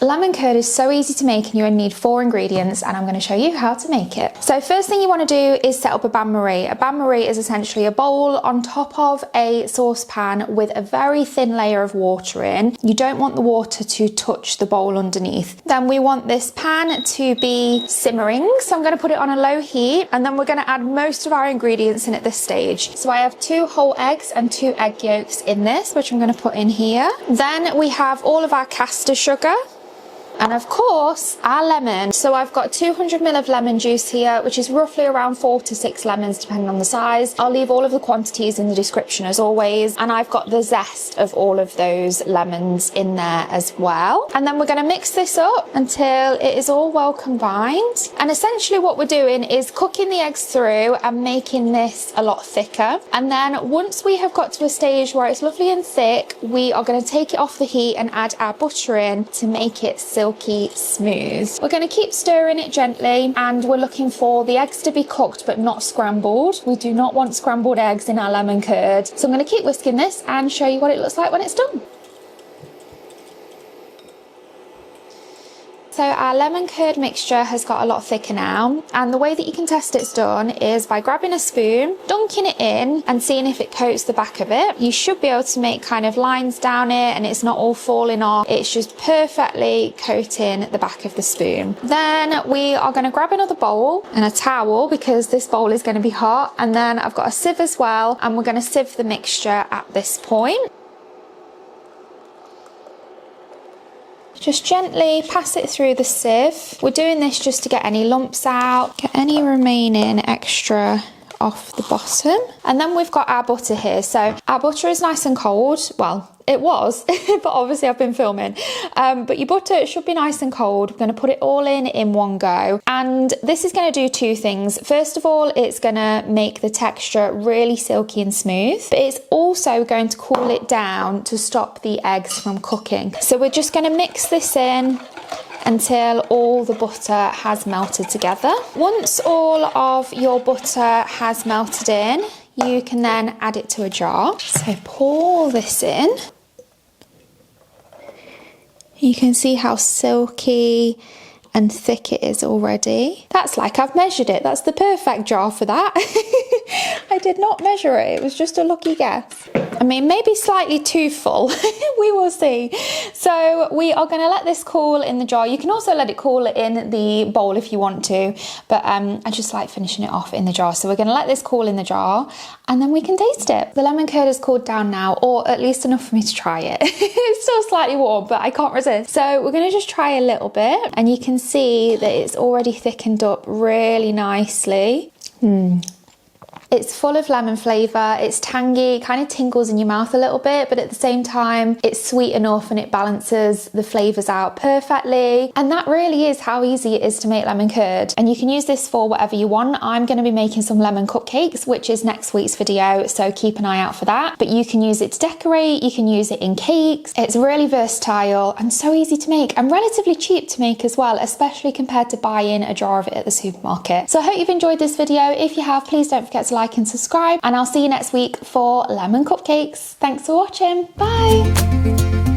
Lemon curd is so easy to make and you only need 4 ingredients, and I'm going to show you how to make it. So first thing you want to do is set up a bain-marie. A bain-marie is essentially a bowl on top of a saucepan with a very thin layer of water in. You don't want the water to touch the bowl underneath. Then we want this pan to be simmering, so I'm going to put it on a low heat, and then we're going to add most of our ingredients in at this stage. So I have 2 whole eggs and 2 egg yolks in this, which I'm going to put in here. Then we have all of our caster sugar, and of course our lemon. So I've got 200 ml of lemon juice here, which is roughly around 4 to 6 lemons depending on the size. I'll leave all of the quantities in the description as always, and I've got the zest of all of those lemons in there as well. And then we're going to mix this up until it is all well combined, and essentially what we're doing is cooking the eggs through and making this a lot thicker. And then once we have got to a stage where it's lovely and thick, we are going to take it off the heat and add our butter in to make it silky smooth. We're going to keep stirring it gently, and we're looking for the eggs to be cooked but not scrambled. We do not want scrambled eggs in our lemon curd. So I'm going to keep whisking this and show you what it looks like when it's done. So our lemon curd mixture has got a lot thicker now, and the way that you can test it's done is by grabbing a spoon, dunking it in and seeing if it coats the back of it. You should be able to make kind of lines down it and it's not all falling off. It's just perfectly coating the back of the spoon. Then we are going to grab another bowl and a towel because this bowl is going to be hot, and then I've got a sieve as well, and we're going to sieve the mixture at this point. Just gently pass it through the sieve. We're doing this just to get any lumps out, get any remaining extra off the bottom. And then we've got our butter here. So our butter is nice and cold. Well, it was, but obviously I've been filming. But your butter should be nice and cold. We're going to put it all in one go. And this is going to do 2 things. First of all, it's going to make the texture really silky and smooth, but it's also going to cool it down to stop the eggs from cooking. So we're just going to mix this in until all the butter has melted together. Once all of your butter has melted in, you can then add it to a jar. So pour this in. You can see how silky and thick it is already. That's like I've measured it. That's the perfect jar for that. I did not measure it. It was just a lucky guess. I mean, maybe slightly too full. We will see. So we are going to let this cool in the jar. You can also let it cool in the bowl if you want to, but I just like finishing it off in the jar. So we're going to let this cool in the jar and then we can taste it. The lemon curd is cooled down now, or at least enough for me to try it. It's still slightly warm, but I can't resist. So we're going to just try a little bit, and you can see that it's already thickened up really nicely. It's full of lemon flavour, it's tangy, it kind of tingles in your mouth a little bit, but at the same time it's sweet enough and it balances the flavours out perfectly. And that really is how easy it is to make lemon curd. And you can use this for whatever you want. I'm going to be making some lemon cupcakes, which is next week's video, so keep an eye out for that. But you can use it to decorate, you can use it in cakes. It's really versatile and so easy to make, and relatively cheap to make as well, especially compared to buying a jar of it at the supermarket. So I hope you've enjoyed this video. If you have, please don't forget to like and subscribe, and I'll see you next week for lemon cupcakes. Thanks for watching. Bye.